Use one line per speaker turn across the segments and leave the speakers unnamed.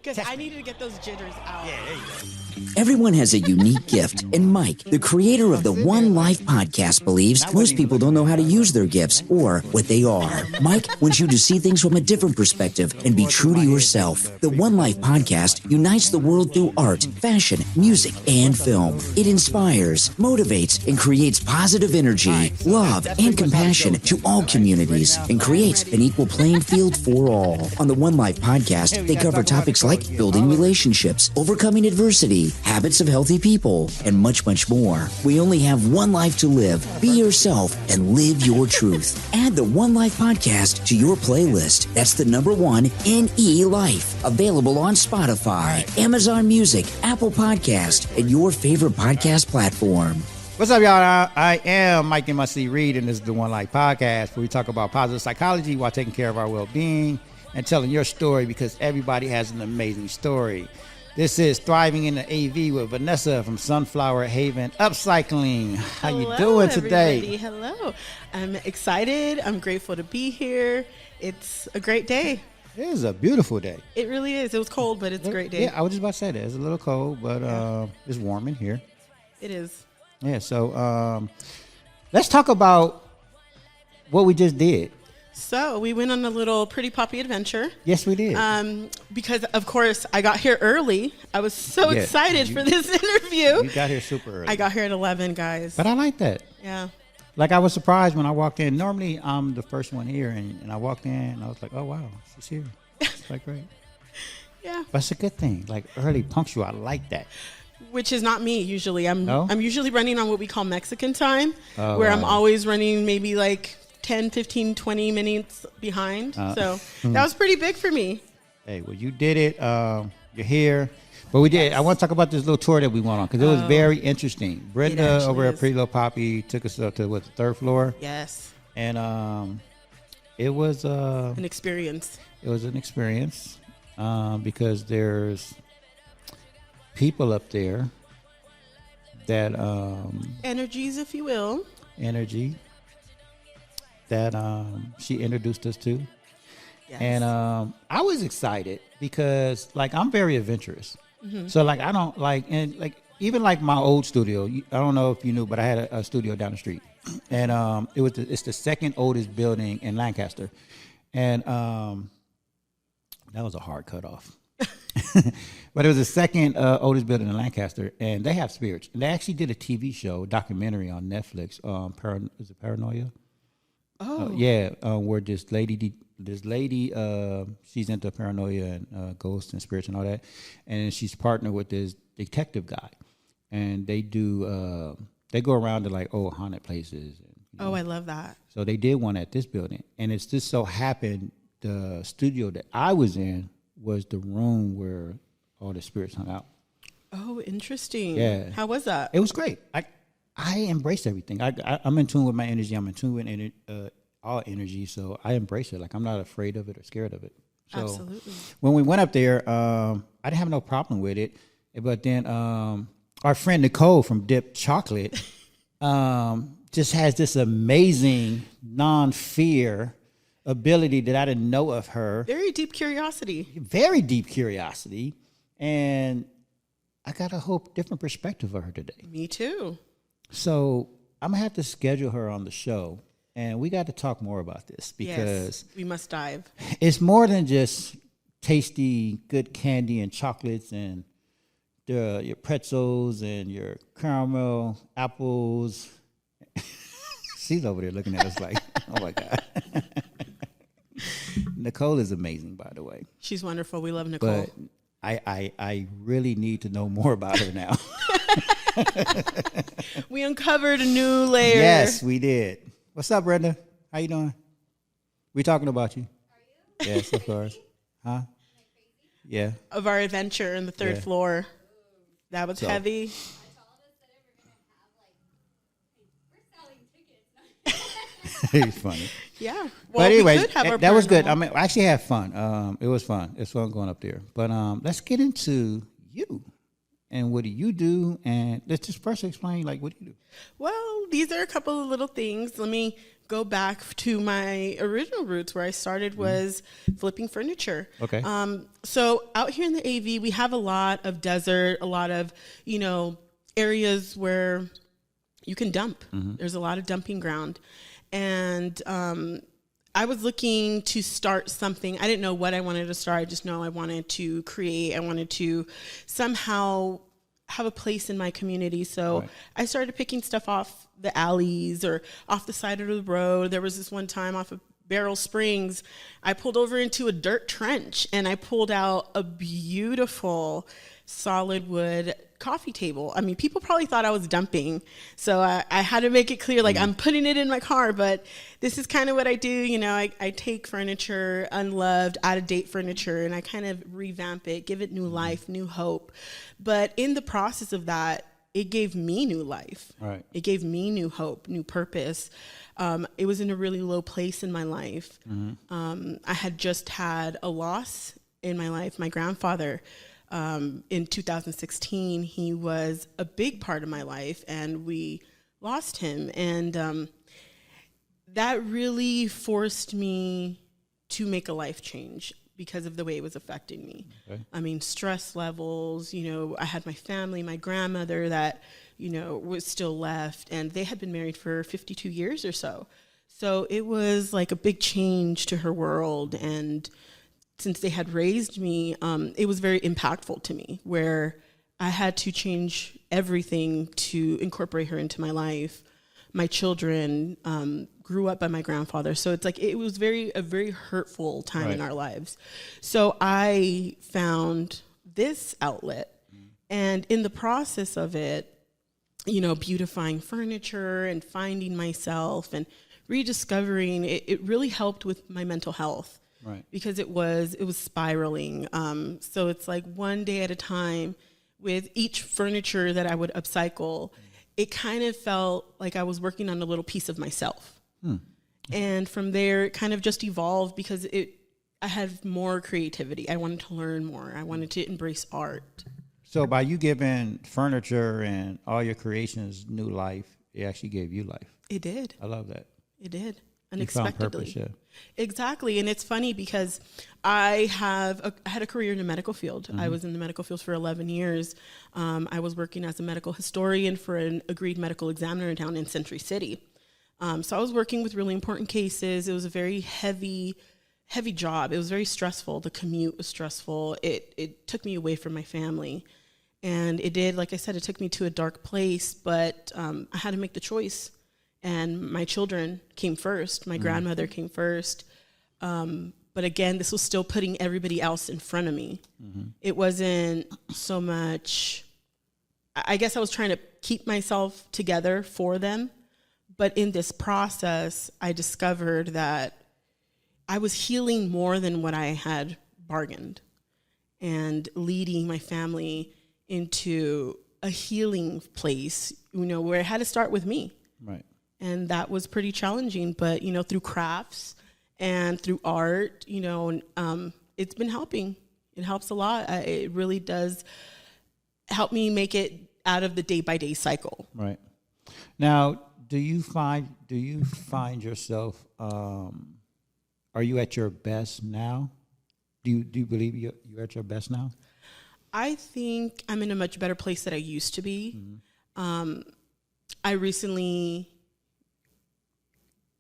Because I needed to get those jitters out.
Yeah, there you go.
Everyone has a unique gift, and Mike, the creator of the One Life podcast, believes most people don't know how to use their gifts or what they are. Mike wants you to see things from a different perspective and be true to yourself. The One Life podcast unites the world through art, fashion, music, and film. It inspires, motivates, and creates positive energy, love, and compassion to all communities, and creates an equal playing field for all. On the One Life podcast, they cover topics like building relationships, overcoming adversity, habits of healthy people, and much, much more. We only have one life to live. Be yourself and live your truth. Add the One Life podcast to your playlist. That's the number one NE Life. Available on Spotify, Amazon Music, Apple Podcast, and your favorite podcast platform.
What's up, y'all? I am Mike M.I.C. Reed, and this is the One Life podcast, where we talk about positive psychology while taking care of our well-being and telling your story, because everybody has an amazing story. This is Thriving in the AV with Vanessa from Sunflower Haven Upcycling. How you doing today?
Everybody. Hello. I'm excited. I'm grateful to be here. It's a great day.
It is a beautiful day.
It really is. It was cold, but it's a great day.
Yeah, I was just about to say that. It's a little cold, but it's warm in here.
It is.
Yeah, so let's talk about what we just did.
So we went on a little pretty puppy adventure.
Yes, we did.
Because, of course, I got here early. I was so excited for this interview.
You got here super early.
I got here at 11, guys.
But I like that.
Yeah.
Like, I was surprised when I walked in. Normally, I'm the first one here, and I walked in, and I was like, oh, wow, she's here. It's like, great.
Yeah.
But it's a good thing. Like, early, punctual, I like that.
Which is not me usually.
No?
I'm usually running on what we call Mexican time,
Oh,
where
wow.
I'm always running maybe like 10, 15, 20 minutes behind. So that was pretty big for me.
Hey, well, you did it. You're here. But we did. I want to talk about this little tour that we went on, because it was very interesting. Brenda over at Pretty Little Poppy took us up to the third floor.
Yes.
And it was
an experience.
It was an experience because there's people up there that
Energies, if you will.
energy that she introduced us to.
Yes.
And I was excited because, like, I'm very adventurous. So, like, I don't like, and like, even like my old studio, I don't know if you knew, but I had a studio down the street, and it's the second oldest building in Lancaster, and that was a hard cutoff. But it was the second oldest building in Lancaster, and they have spirits. And they actually did a TV show, documentary on Netflix. Is it Paranoia?
Oh.
Yeah, where this lady, she's into paranoia and ghosts and spirits and all that, and she's partnered with this detective guy, and they do they go around to like old haunted places. And,
Oh, I love that.
So they did one at this building, and it's just so happened the studio that I was in was the room where all the spirits hung out.
Oh, interesting.
Yeah.
How was that?
It was great. I embrace everything. I'm in tune with my energy. I'm in tune with all energy, so I embrace it. Like, I'm not afraid of it or scared of it. So
Absolutely.
when we went up there, I didn't have no problem with it. But then our friend Nicole from Dip Chocolate just has this amazing non-fear ability that I didn't know of her.
Very deep curiosity.
Very deep curiosity. And I got a whole different perspective of her today.
Me too.
So I'm going to have to schedule her on the show, and we got to talk more about this, because
we must dive.
it's more than just tasty, good candy and chocolates and your pretzels and your caramel apples. She's over there looking at us like, oh, my God. Nicole is amazing, by the way.
She's wonderful. We love Nicole.
But I really need to know more about her now.
We uncovered a new layer.
Yes, we did. What's up, Brenda? How you doing? We talking about you. Are you? Yes, of course. Huh? Yeah.
Of our adventure in the third floor. That was heavy.
It's funny.
Yeah. Well,
But anyway,
we could have our
that was good.
paranormal.
I mean, I actually had fun. It was fun. It's fun going up there. But let's get into you. And what do you do? And let's just first explain, like, what do you do?
Well, these are a couple of little things. Let me go back to my original roots. Where I started was flipping furniture.
Okay.
So out here in the AV, we have a lot of desert, a lot of, areas where you can dump. There's a lot of dumping ground. And I was looking to start something. I didn't know what I wanted to start. I just know I wanted to create. I wanted to somehow have a place in my community. So I started picking stuff off the alleys or off the side of the road. There was this one time off of Beryl Springs, I pulled over into a dirt trench and I pulled out a beautiful solid wood coffee table. I mean, people probably thought I was dumping. So I had to make it clear, like, I'm putting it in my car, but this is kind of what I do. I take furniture, unloved, out-of-date furniture, and I kind of revamp it, give it new life, new hope. But in the process of that, it gave me new life.
Right.
It gave me new hope, new purpose. It was in a really low place in my life. I had just had a loss in my life. My grandfather, in 2016, he was a big part of my life, and we lost him. And that really forced me to make a life change because of the way it was affecting me. Okay. I mean, stress levels, I had my family, my grandmother that, was still left, and they had been married for 52 years or so. So it was like a big change to her world. And since they had raised me, it was very impactful to me, where I had to change everything to incorporate her into my life. My children grew up by my grandfather. So it's like, it was a very hurtful time in our lives. So I found this outlet, and in the process of it, beautifying furniture and finding myself and rediscovering, it really helped with my mental health. Right. Because it was spiraling. So it's like one day at a time. With each furniture that I would upcycle, it kind of felt like I was working on a little piece of myself. And from there, it kind of just evolved because I had more creativity. I wanted to learn more. I wanted to embrace art.
So by you giving furniture and all your creations new life, it actually gave you life.
It did.
I love that.
It did. Unexpectedly.
You found purpose, yeah.
Exactly. And it's funny because I had a career in the medical field. I was in the medical field for 11 years. I was working as a medical historian for an agreed medical examiner down in Century City. So I was working with really important cases. It was a very heavy job. It was very stressful. The commute was stressful. It took me away from my family. And it did, like I said, it took me to a dark place, but I had to make the choice. And my children came first. My grandmother came first. But again, this was still putting everybody else in front of me. It wasn't so much, I guess I was trying to keep myself together for them. But in this process, I discovered that I was healing more than what I had bargained, and leading my family into a healing place, where it had to start with me.
Right.
And that was pretty challenging, but, through crafts and through art, it's been helping. It helps a lot. It really does help me make it out of the day-by-day cycle.
Right. Now, do you find yourself, are you at your best now? Do you believe you're at your best now?
I think I'm in a much better place than I used to be. I recently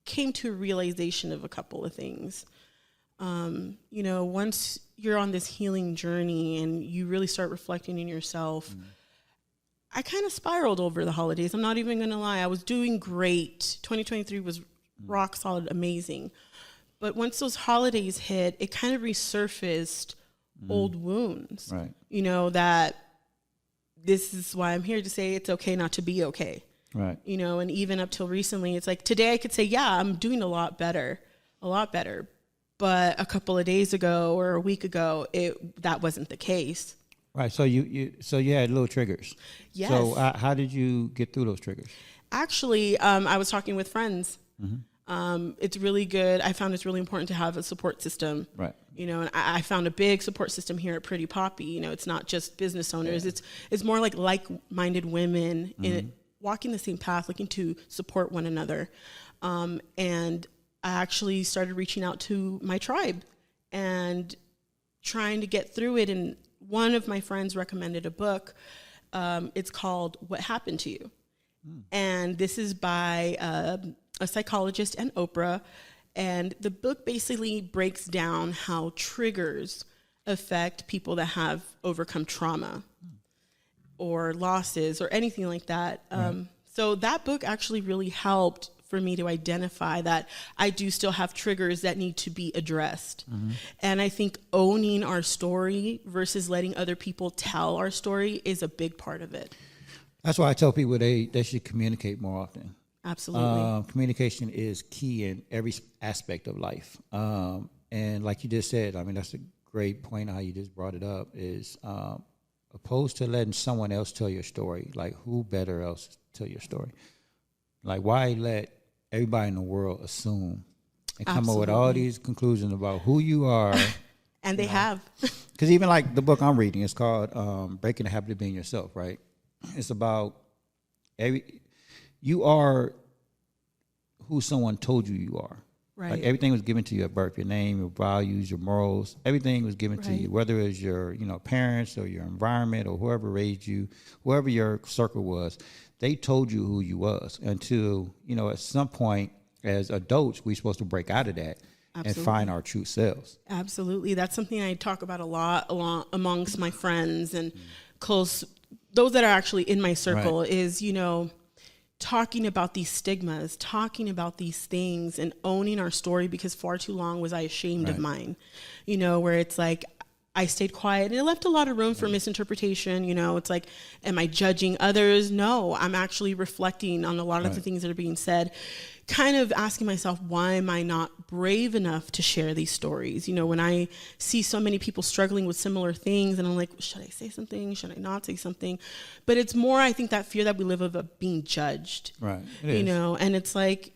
came to a realization of a couple of things. Once you're on this healing journey and you really start reflecting in yourself, I kind of spiraled over the holidays. I'm not even going to lie. I was doing great. 2023 was rock solid, amazing. But once those holidays hit, it kind of resurfaced old wounds. Right. That this is why I'm here to say it's okay not to be okay. Right. And even up till recently, it's like today I could say, yeah, I'm doing a lot better. But a couple of days ago or a week ago, that wasn't the case. Right.
So you had little triggers.
Yes.
So how did you get through those triggers?
Actually, I was talking with friends. It's really good. I found it's really important to have a support system. Right. And I found a big support system here at Pretty Poppy. It's not just business owners. Yeah. It's more like-minded women in walking the same path, looking to support one another. And I actually started reaching out to my tribe and trying to get through it. And one of my friends recommended a book. It's called What Happened to You? And this is by a psychologist and Oprah. And the book basically breaks down how triggers affect people that have overcome trauma or losses or anything like that. So that book actually really helped for me to identify that I do still have triggers that need to be addressed. And I think owning our story versus letting other people tell our story is a big part of it.
That's why I tell people they should communicate more often.
Absolutely.
Communication is key in every aspect of life. And like you just said, I mean, that's a great point how you just brought it up, is opposed to letting someone else tell your story, like who better else to tell your story? Like, why let everybody in the world assume and come up with all these conclusions about who you are?
And they have.
Because even like the book I'm reading, it's called Breaking the Habit of Being Yourself, right? It's about you are who someone told you are.
Right.
Like everything was given to you at birth, your name, your values, your morals, everything was given to you, whether it was your, parents or your environment or whoever raised you, whoever your circle was, they told you who you was until, at some point as adults, we're supposed to break out of that. Absolutely. And find our true selves.
Absolutely. That's something I talk about a lot amongst my friends and those that are actually in my circle is, talking about these stigmas, talking about these things and owning our story, because far too long was I ashamed of mine, where it's like I stayed quiet and it left a lot of room for misinterpretation. It's like, am I judging others? No, I'm actually reflecting on a lot of the things that are being said, kind of asking myself, why am I not brave enough to share these stories? When I see so many people struggling with similar things and I'm like, should I say something? Should I not say something? But it's more, I think, that fear that we live of being judged,
right?
And it's like,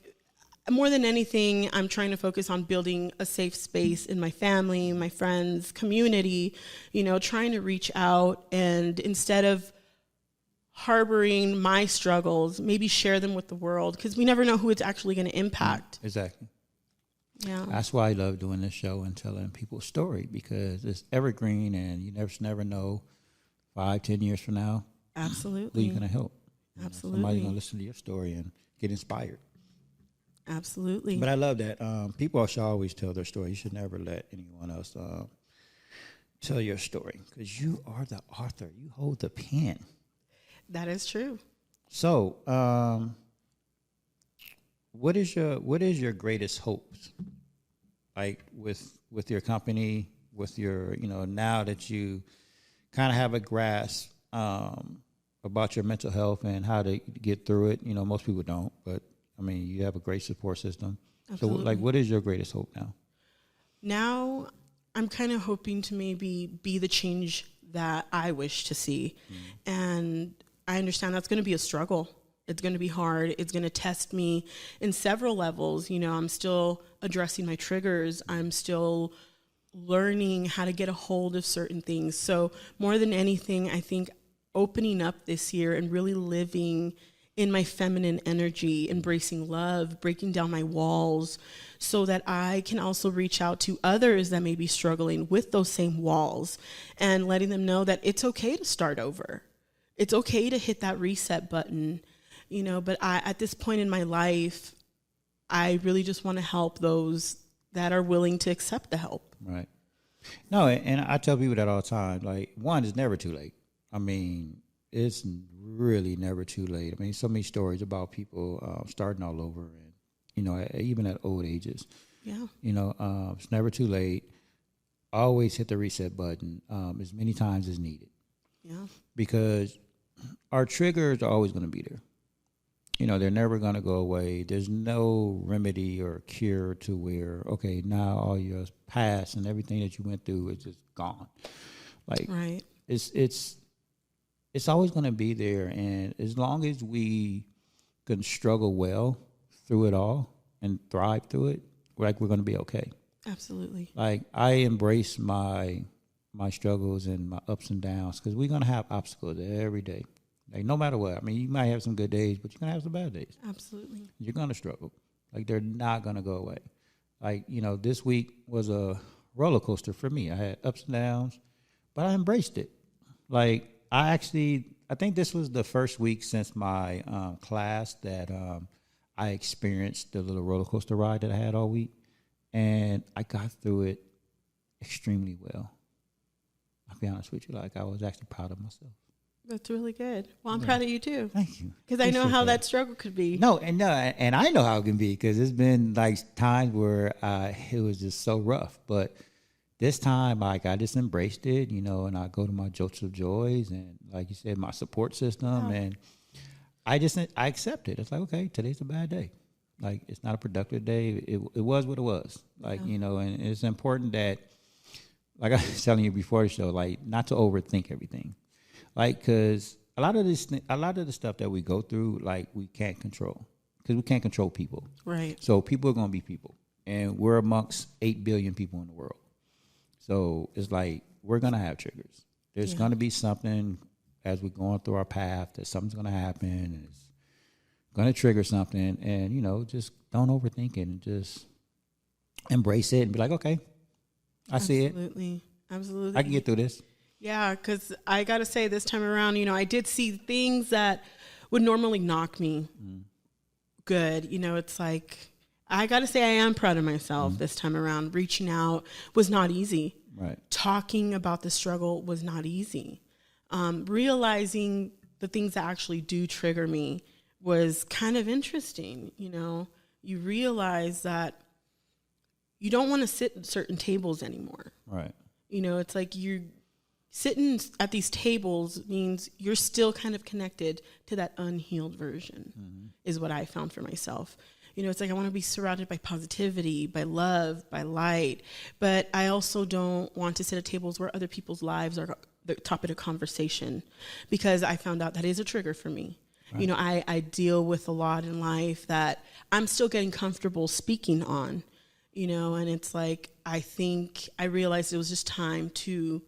more than anything, I'm trying to focus on building a safe space in my family, my friends, community, trying to reach out and instead of harboring my struggles, maybe share them with the world, because we never know who it's actually going to impact.
Exactly.
Yeah.
That's why I love doing this show and telling people's story, because it's evergreen and you never know 5-10 years from now.
Absolutely.
Who you're going to help.
Absolutely.
Somebody's going to listen to your story and get inspired.
Absolutely.
But I love that. People should always tell their story. You should never let anyone else tell your story, because you are the author. You hold the pen.
That is true. So,
what is your greatest hopes, like with your company, with your now that you kind of have a grasp about your mental health and how to get through it? Most people don't, but I mean, you have a great support system. Absolutely. So, like, what is your greatest hope now?
Now, I'm kind of hoping to maybe be the change that I wish to see. And I understand that's going to be a struggle. It's going to be hard. It's going to test me in several levels. I'm still addressing my triggers. I'm still learning how to get a hold of certain things. So more than anything, I think opening up this year and really living in my feminine energy, embracing love, breaking down my walls so that I can also reach out to others that may be struggling with those same walls and letting them know that it's okay to start over. It's okay to hit that reset button, but at this point in my life, I really just want to help those that are willing to accept the help.
Right. No, and I tell people that all the time. Like, one, it's never too late. I mean, it's really never too late. I mean, so many stories about people starting all over, and even at old ages.
Yeah.
It's never too late. Always hit the reset button as many times as needed.
Yeah. Because
our triggers are always going to be there. They're never going to go away. There's no remedy or cure to where, okay, now all your past and everything that you went through is just gone. Like, right. It's always going to be there. And as long as we can struggle well through it all and thrive through it, we're going to be okay.
Absolutely.
Like, I embrace my struggles and my ups and downs, because we're going to have obstacles every day. Like, no matter what. I mean, you might have some good days, but you're going to have some bad days.
Absolutely.
You're going to struggle. Like, they're not going to go away. Like, this week was a roller coaster for me. I had ups and downs, but I embraced it. Like, I think this was the first week since my class that I experienced the little roller coaster ride that I had all week. And I got through it extremely well. I'll be honest with you. Like, I was actually proud of myself.
That's really good. Well, I'm proud of you too.
Thank you.
Because I know how that struggle could be.
And I know how it can be, because it's been like times where it was just so rough. But this time, like, I just embraced it, and I go to my jolts of joys and, like you said, my support system, and I accept it. It's like, okay, today's a bad day. Like, it's not a productive day. It was what it was. Like, and it's important that, like I was telling you before the show, like, not to overthink everything. Like, because a lot of the stuff that we go through, like, we can't control, because we can't control people.
Right.
So people are going to be people, and we're amongst 8 billion people in the world. So it's like, we're going to have triggers. There's going to be something as we're going through our path that something's going to happen, and it's going to trigger something, and, just don't overthink it, and just embrace it and be like, okay, I see it.
Absolutely.
I can get through this.
Yeah, because I got to say, this time around, I did see things that would normally knock me good. It's like, I got to say, I am proud of myself this time around. Reaching out was not easy.
Right. Talking
about the struggle was not easy. Realizing the things that actually do trigger me was kind of interesting. You realize that you don't want to sit at certain tables anymore.
Right.
It's like you're sitting at these tables means you're still kind of connected to that unhealed version, is what I found for myself. It's like I want to be surrounded by positivity, by love, by light, but I also don't want to sit at tables where other people's lives are the topic of conversation, because I found out that is a trigger for me. Right. I deal with a lot in life that I'm still getting comfortable speaking on, and it's like, I think I realized it was just time to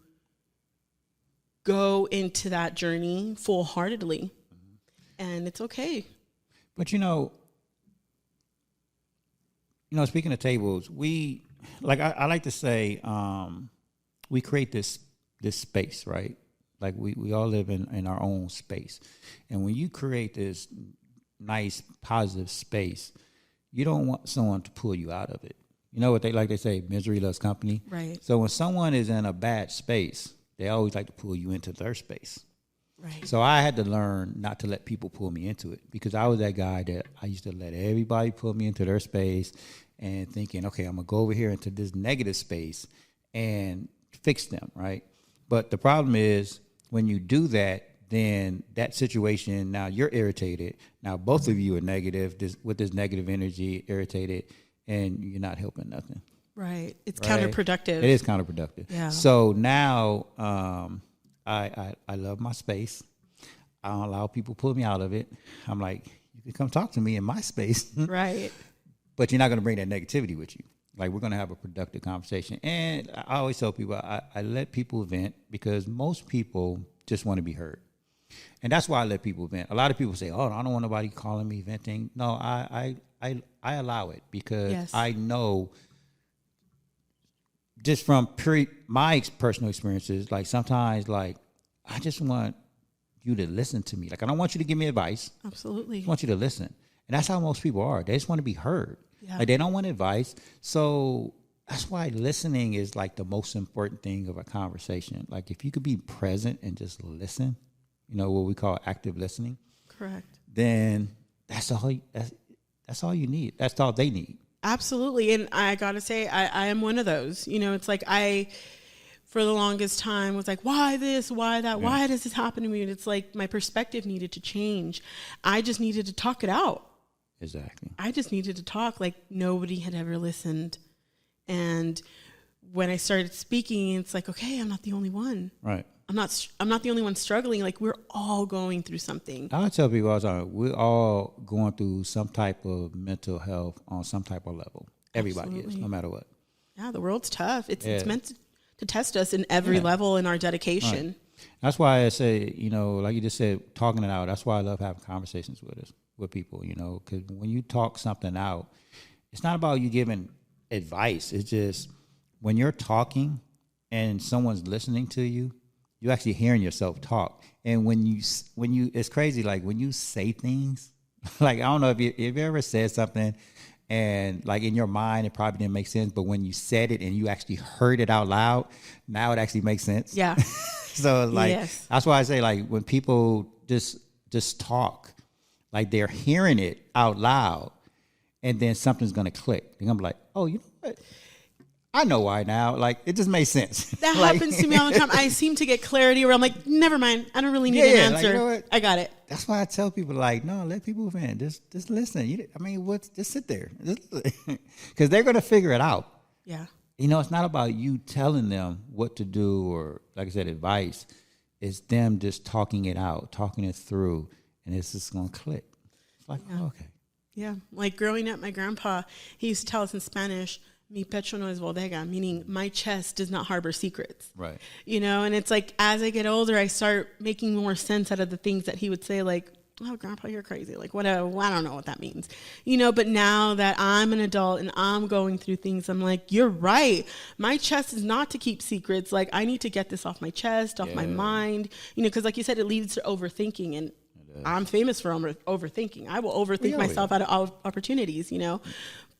go into that journey full-heartedly, and it's okay.
But speaking of tables, we, like, I like to say, we create this space, right? Like, we all live in our own space, and when you create this nice, positive space, you don't want someone to pull you out of it. You know what they say, misery loves company.
Right.
So when someone is in a bad space, they always like to pull you into their space.
Right.
So I had to learn not to let people pull me into it, because I was that guy that I used to let everybody pull me into their space and thinking, okay, I'm going to go over here into this negative space and fix them, right? But the problem is, when you do that, then that situation, now you're irritated. Now both of you are negative, with this negative energy, irritated, and you're not helping nothing.
Right. It's
right?
counterproductive.
It is counterproductive.
Yeah.
So now I love my space. I don't allow people to pull me out of it. I'm like, you can come talk to me in my space.
Right.
But you're not going to bring that negativity with you. Like, we're going to have a productive conversation. And I always tell people, I let people vent, because most people just want to be heard. And that's why I let people vent. A lot of people say, oh, I don't want nobody calling me venting. No, I allow it, because I know, just from my personal experiences, like, sometimes, like, I just want you to listen to me. Like, I don't want you to give me advice.
Absolutely.
I want you to listen. And that's how most people are. They just want to be heard.
Yeah.
Like, they don't want advice. So that's why listening is, like, the most important thing of a conversation. Like, if you could be present and just listen, what we call active listening. Correct. Then that's all you need. That's all they need.
Absolutely. And I got to say, I am one of those. It's like, for the longest time, was like, why this, why that, why does this happen to me? And it's like, my perspective needed to change. I just needed to talk it out.
Exactly.
I just needed to talk, like nobody had ever listened. And when I started speaking, it's like, okay, I'm not the only one.
Right.
I'm not the only one struggling. Like, we're all going through something.
I tell people all the time, we're all going through some type of mental health on some type of level. Everybody Absolutely. Is, no matter what.
Yeah, the world's tough. It's meant to test us in every level in our dedication.
Right. That's why I say, like you just said, talking it out. That's why I love having conversations with us. with people, you know, because when you talk something out, it's not about you giving advice. It's just when you're talking and someone's listening to you, you're actually hearing yourself talk. And when you, it's crazy. Like when you say things, like, I don't know if you ever said something and like in your mind, it probably didn't make sense, but when you said it and you actually heard it out loud, now it actually makes sense.
Yeah.
So like,
Yes.
That's why I say like when people just talk, like they're hearing it out loud and then something's going to click. They're going to be like, oh, you know what? I know why now. Like, it just makes sense.
That
like,
happens to me all the time. I seem to get clarity where I'm like, never mind. I don't really need an answer.
Like, you know what?
I got it.
That's why I tell people, like, no, let people in. Just listen. Just sit there. Because they're going to figure it out.
Yeah.
You know, it's not about you telling them what to do or, like I said, advice. It's them just talking it out, talking it through, and it's just going to click. It's like, oh, okay.
Yeah. Like growing up, my grandpa, he used to tell us in Spanish, mi pecho no es bodega, meaning my chest does not harbor secrets.
Right.
You know, and it's like as I get older, I start making more sense out of the things that he would say, like, oh, Grandpa, you're crazy. Like, whatever. I don't know what that means. You know, but now that I'm an adult and I'm going through things, I'm like, you're right. My chest is not to keep secrets. Like, I need to get this off my chest, off my mind. You know, because like you said, it leads to overthinking. And I'm famous for overthinking. I will overthink myself out of all opportunities, you know.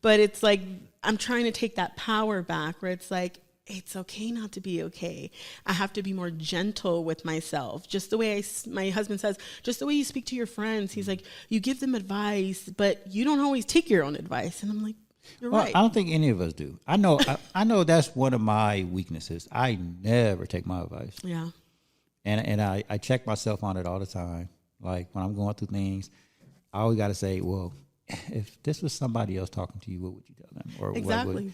But it's like, I'm trying to take that power back where it's like, it's okay not to be okay. I have to be more gentle with myself. Just the way my husband says, just the way you speak to your friends. He's like, you give them advice, but you don't always take your own advice. And I'm like, you're right.
I don't think any of us do. I know I know that's one of my weaknesses. I never take my advice.
Yeah.
And I check myself on it all the time. Like when I'm going through things, I always got to say, well, if this was somebody else talking to you, what would you tell them? Or
exactly.
And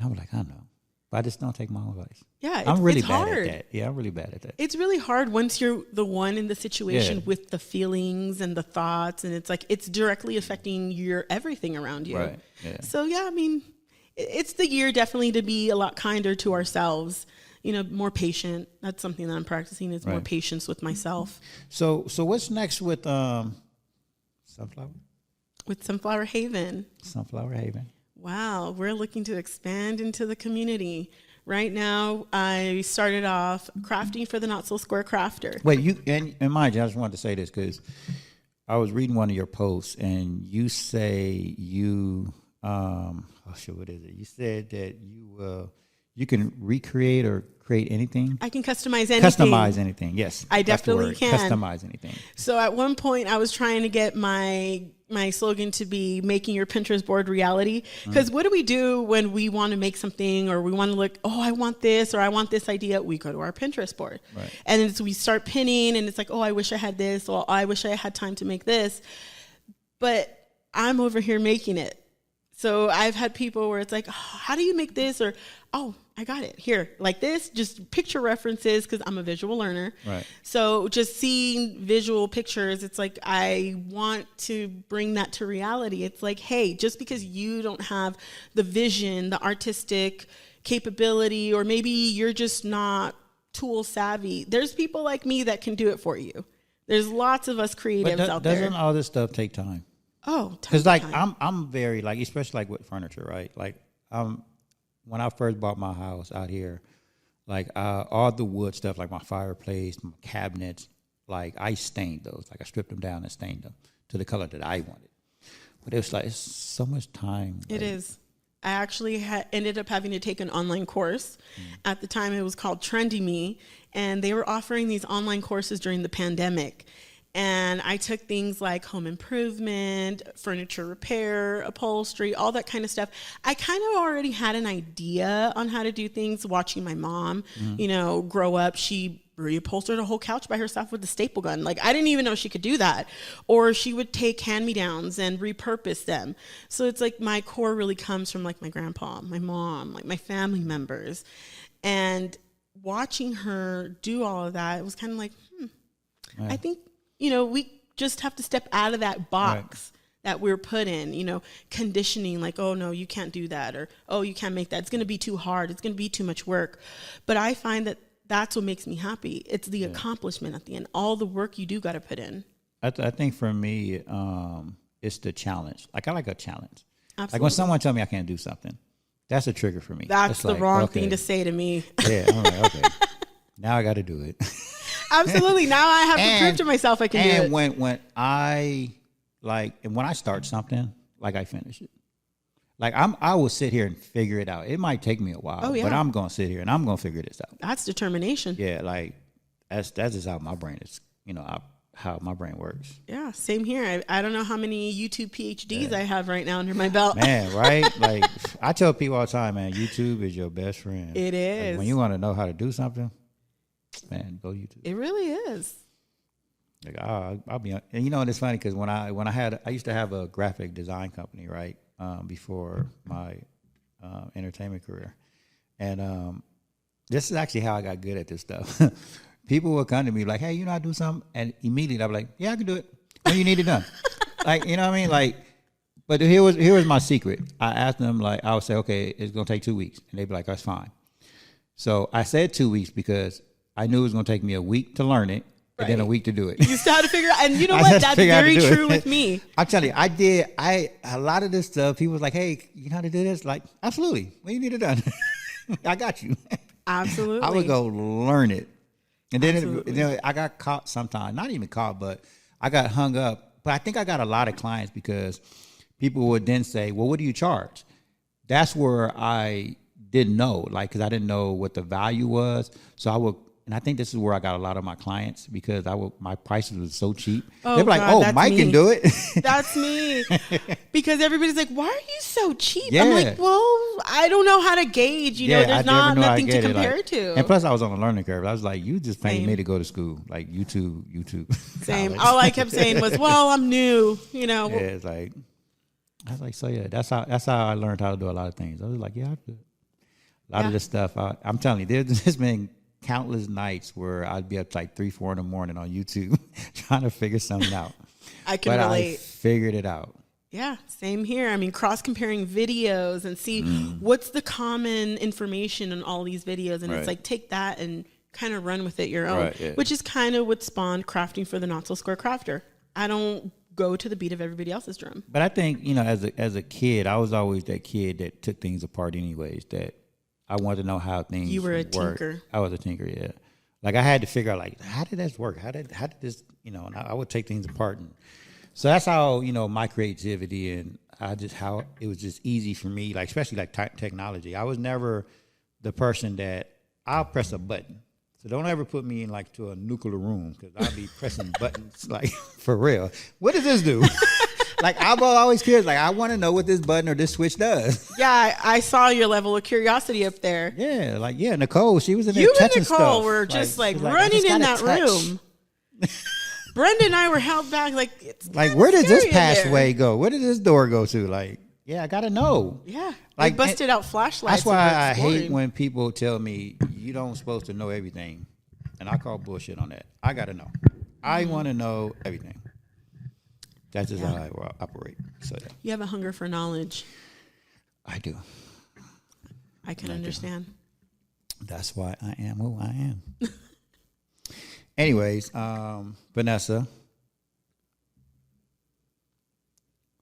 I'm like, I know. But I just don't take my own advice.
Yeah,
I'm really
it's
bad
hard.
at that. Yeah, I'm really bad at that.
It's really hard once you're the one in the situation with the feelings and the thoughts, and it's like it's directly affecting your everything around you.
Right. Yeah.
So yeah, I mean, it's the year definitely to be a lot kinder to ourselves. You know, more patient. That's something that I'm practicing is more patience with myself.
So what's next with Sunflower?
With Sunflower Haven.
Sunflower Haven.
Wow, we're looking to expand into the community. Right now, I started off crafting for the Not So Square Crafter.
Wait, and mind you, I just wanted to say this because I was reading one of your posts and you say what is it? You said that you can recreate or create anything.
I can customize anything.
Customize anything, yes.
I definitely can.
Customize anything.
So at one point, I was trying to get my slogan to be making your Pinterest board reality. Because what do we do when we want to make something or we want to look, oh, I want this or I want this idea? We go to our Pinterest board. Right. And we start pinning and it's like, oh, I wish I had this or I wish I had time to make this. But I'm over here making it. So I've had people where it's like, oh, how do you make this? Or, oh, I got it here, like this, just picture references because I'm a visual learner. Right. So just seeing visual pictures, it's like I want to bring that to reality. It's like, hey, just because you don't have the vision, the artistic capability, or maybe you're just not tool savvy, there's people like me that can do it for you. There's lots of us creatives out there.
Doesn't all this stuff take time?
Oh,
because like I'm very like, especially like with furniture, right? Like when I first bought my house out here, like all the wood stuff, like my fireplace, my cabinets, like I stained those. Like I stripped them down and stained them to the color that I wanted. But it was like it's so much time.
It is. I actually ended up having to take an online course. At the time, it was called Trendy Me, and they were offering these online courses during the pandemic. And I took things like home improvement, furniture repair, upholstery, all that kind of stuff. I kind of already had an idea on how to do things watching my mom, you know, grow up. She reupholstered a whole couch by herself with a staple gun. Like, I didn't even know she could do that. Or she would take hand-me-downs and repurpose them. So it's like my core really comes from like my grandpa, my mom, like my family members. And watching her do all of that, it was kind of like, I think, you know, we just have to step out of that box that we're put in, you know, conditioning like, oh, no, you can't do that. Or, oh, you can't make that. It's going to be too hard. It's going to be too much work. But I find that that's what makes me happy. It's the accomplishment at the end. All the work you do got to put in.
I think for me, it's the challenge. Like I like a challenge.
Absolutely.
Like when someone tell me I can't do something, that's a trigger for me.
That's
it's
the
like,
wrong thing to say to me.
Yeah, I'm like, okay, now I got to do it.
Absolutely. Now I have to prove to myself I can do it.
And when I and when I start something, like I finish it. Like I will sit here and figure it out. It might take me a while, but I'm gonna sit here and I'm gonna figure this out.
That's determination.
Yeah, like that's just how my brain is. How my brain works.
Yeah, same here. I don't know how many YouTube PhDs I have right now under my belt.
Man, right? Like I tell people all the time, man, YouTube is your best friend.
It is.
Like, when you want to know how to do something, man, go YouTube.
It really is.
Like I'll be, and it's funny because when I used to have a graphic design company, right? Before my entertainment career, and this is actually how I got good at this stuff. People will come to me like, "Hey, I do something," and immediately I'm like, "Yeah, I can do it. When you need it done." Like, you know what I mean? Like, but here was my secret. I asked them, like, I would say, "Okay, it's gonna take 2 weeks," and they'd be like, "That's fine." So I said 2 weeks because I knew it was gonna take me a week to learn it. And then a week to do it.
You still have to figure out, and you know what? That's very true with me.
I'm telling you, a lot of this stuff, people was like, "Hey, you know how to do this?" Like, absolutely. When you need it done, I got you.
Absolutely.
I would go learn it. And then I got caught sometimes, not even caught, but I got hung up. But I think I got a lot of clients because people would then say, "Well, what do you charge?" That's where I didn't know, like, because I didn't know what the value was. So I would. And I think this is where I got a lot of my clients because my prices was so cheap.
Oh,
they're like,
God,
"Oh, Mike can do it."
That's me. Because everybody's like, "Why are you so cheap?"
Yeah.
I'm like, "Well, I don't know how to gauge. There's nothing to compare to."
And plus, I was on a learning curve. I was like, "You just paying me to go to school, like YouTube."
Same. All I kept saying was, "Well, I'm new."
Yeah, it's like I was like, so yeah, that's how I learned how to do a lot of things. I was like, yeah, I do a lot of this stuff. I'm telling you, there's just been countless nights where I'd be up like 3-4 in the morning on YouTube trying to figure something out.
I can relate.
I figured it out.
Yeah, same here. I mean, cross-comparing videos and see what's the common information in all these videos. And it's like, take that and kind of run with it your own, which is kind of what spawned Crafting for the Not-So-Square Crafter. I don't go to the beat of everybody else's drum.
But I think, as a kid, I was always that kid that took things apart anyways, that I wanted to know how things work.
You were a tinker.
I was a tinker, yeah. Like I had to figure out, like, how did this work? How did this, and I would take things apart. And so that's how, my creativity and how it was just easy for me, like, especially like technology. I was never the person that I'll press a button. So don't ever put me in like to a nuclear room because I'll be pressing buttons like for real. What does this do? Like I'm always curious. Like I want to know what this button or this switch does.
Yeah, I saw your level of curiosity up there.
Yeah, Nicole, she was in there
You
touching
and Nicole
stuff.
were just like running in that room. Brenda and I were held back. Like it's
like where did this passway go? Where did this door go to? Like I gotta know.
Yeah,
like
they busted out flashlights.
That's why I hate when people tell me you don't supposed to know everything, and I call bullshit on that. I gotta know. I want to know everything. That's just how I operate. So
you have a hunger for knowledge.
I do.
I can understand.
That's why I am who I am. Anyways, Vanessa,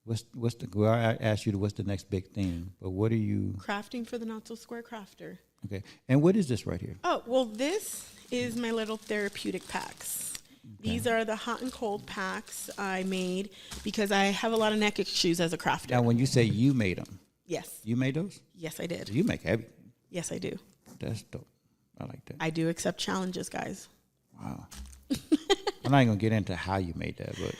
I asked you what's the next big thing, but what are you?
Crafting for the Not-So-Square Crafter.
Okay, and what is this right here?
Oh, well, this is my little therapeutic packs. Okay. These are the hot and cold packs I made because I have a lot of neck issues as a crafter.
Now, when you say you made them.
Yes.
You made those?
Yes, I did.
So you make everything.
Yes, I do.
That's dope. I like that.
I do accept challenges, guys.
Wow. I'm not even going to get into how you made that, but.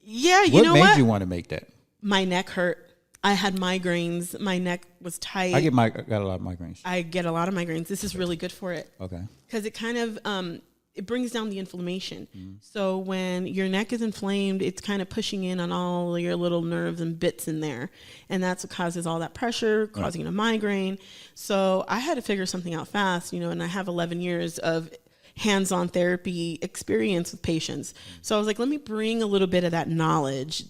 Yeah,
what made you want to make that?
My neck hurt. I had migraines. My neck was tight.
I got a lot of migraines.
I get a lot of migraines. This is really good for it.
Okay.
Because it kind of it brings down the inflammation. So when your neck is inflamed, it's kind of pushing in on all your little nerves and bits in there. And that's what causes all that pressure, causing a migraine. So I had to figure something out fast, and I have 11 years of hands-on therapy experience with patients. So I was like, let me bring a little bit of that knowledge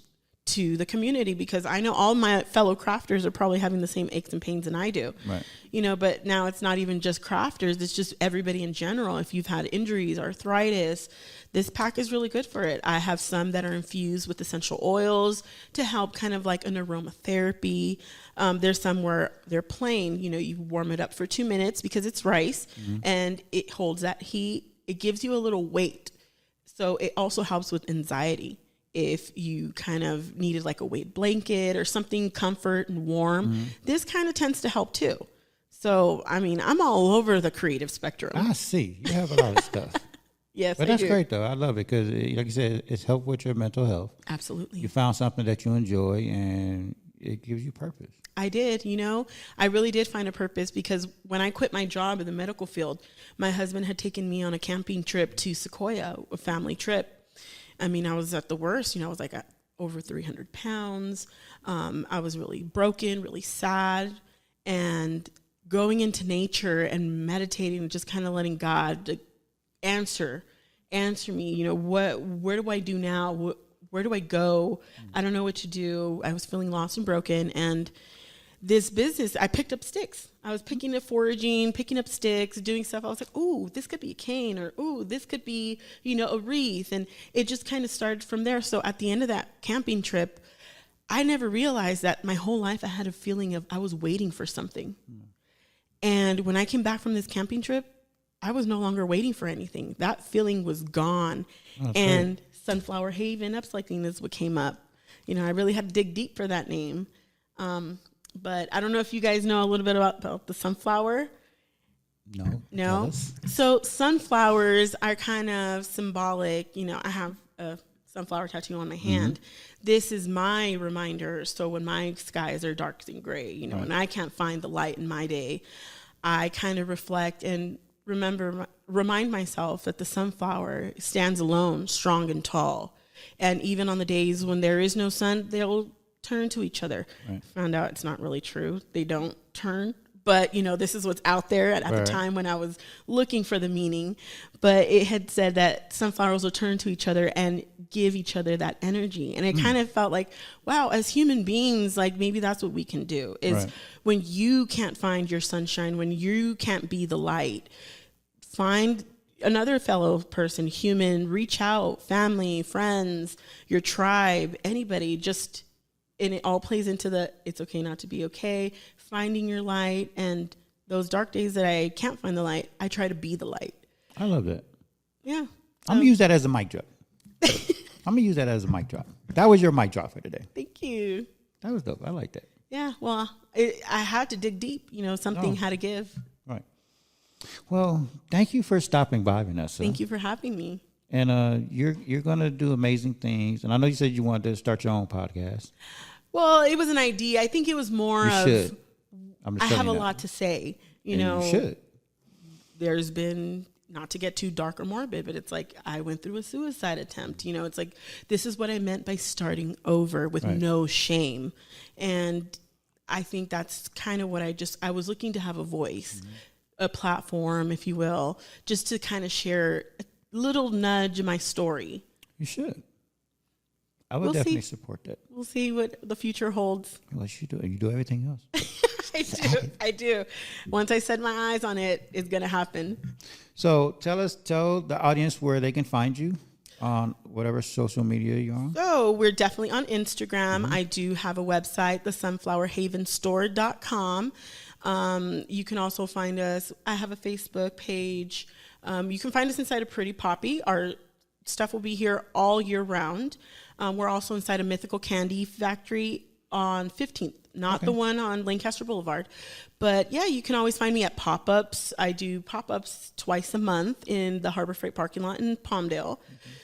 to the community, because I know all my fellow crafters are probably having the same aches and pains than I do.
Right.
You know, but now it's not even just crafters, it's just everybody in general. If you've had injuries, arthritis, this pack is really good for it. I have some that are infused with essential oils to help kind of like an aromatherapy. There's some where they're plain, you know, you warm it up for 2 minutes because it's rice and it holds that heat. It gives you a little weight. So it also helps with anxiety. If you kind of needed like a weight blanket or something comfort and warm, this kind of tends to help too. So, I mean, I'm all over the creative spectrum.
I see. You have a lot of stuff.
Yes,
but that's great, though. I love it because, like you said, it's helped with your mental health.
Absolutely.
You found something that you enjoy, and it gives you purpose.
I did, you know. I really did find a purpose because when I quit my job in the medical field, my husband had taken me on a camping trip to Sequoia, a family trip. I mean, I was at the worst. You know, I was like at over 300 pounds. I was really broken, really sad. And going into nature and meditating and just kind of letting God answer me, you know, where do I do now? Where do I go? I don't know what to do. I was feeling lost and broken. And this business, I picked up sticks. I was picking up foraging, picking up sticks, doing stuff. I was like, ooh, this could be a cane, or ooh, this could be, you know, a wreath. And it just kind of started from there. So at the end of that camping trip, I never realized that my whole life I had a feeling of I was waiting for something. And when I came back from this camping trip, I was no longer waiting for anything. That feeling was gone. And great. Sunflower Haven Upcycling is what came up. You know, I really had to dig deep for that name. But I don't know if you guys know a little bit about the sunflower. No. So sunflowers are kind of symbolic. You know, I have a sunflower tattoo on my hand. This is my reminder. So when my skies are dark and gray, you know, and I can't find the light in my day, I kind of reflect and remind myself that the sunflower stands alone, strong and tall. And even on the days when there is no sun, they'll turn to each other. Found out it's not really true. They don't turn. But, you know, this is what's out there at the time when I was looking for the meaning. But it had said that sunflowers will turn to each other and give each other that energy. And it kind of felt like, wow, as human beings, like maybe that's what we can do is when you can't find your sunshine, when you can't be the light, find another fellow person, human, reach out, family, friends, your tribe, anybody, just, and it all plays into the, it's okay not to be okay, finding your light. And those dark days that I can't find the light, I try to be the light.
I love that.
Yeah.
I'm going to use that as a mic drop. That was your mic drop for today.
Thank you.
That was dope. I like that.
Yeah. Well, I had to dig deep, you know, something had to give.
Right. Well, thank you for stopping by, Vanessa.
Thank you for having me.
And you're going to do amazing things. And I know you said you wanted to start your own podcast.
Well, it was an idea. I think it was more
you
of,
should.
I have a lot to say, you know.
You should.
There's been, not to get too dark or morbid, but it's like I went through a suicide attempt. You know, it's like, this is what I meant by starting over with no shame. And I think that's kind of what I was looking to have a voice, a platform, if you will, just to kind of share a little nudge of my story.
You should. I would definitely support that.
We'll see what the future holds.
Unless you do everything else.
I do. Once I set my eyes on it, it's going to happen.
So tell the audience where they can find you on whatever social media you're on.
So we're definitely on Instagram. I do have a website, thesunflowerhavenstore.com. You can also find us. I have a Facebook page. You can find us inside of Pretty Poppy. Our stuff will be here all year round. We're also inside a Mythical Candy Factory on 15th, not the one on Lancaster Boulevard. But yeah, you can always find me at pop-ups. I do pop-ups twice a month in the Harbor Freight parking lot in Palmdale.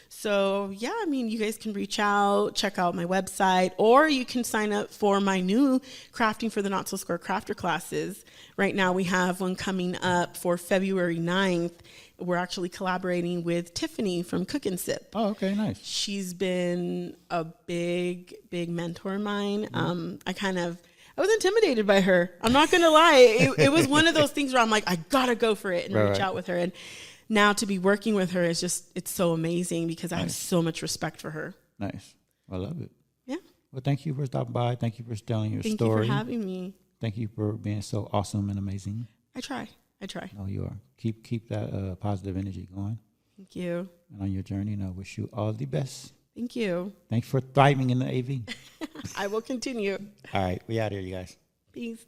So yeah, I mean, you guys can reach out, check out my website, or you can sign up for my new Crafting for the Not So Square Crafter classes. Right now we have one coming up for February 9th. We're actually collaborating with Tiffany from Cook and Sip.
Oh, okay, nice.
She's been a big mentor of mine. I was intimidated by her. I'm not going to lie. It was one of those things where I'm like, I got to go for it and reach out with her. And now to be working with her is just, it's so amazing because I have so much respect for her.
Nice. I love it.
Yeah.
Well, thank you for stopping by. Thank you for telling your
Thank
story.
you for having me.
Thank you for being so awesome and amazing.
I try.
No, you are. Keep that positive energy going.
Thank you.
And on your journey, and I wish you all the best.
Thank you.
Thanks for thriving in the AV.
I will continue.
All right, we out here, you guys.
Peace.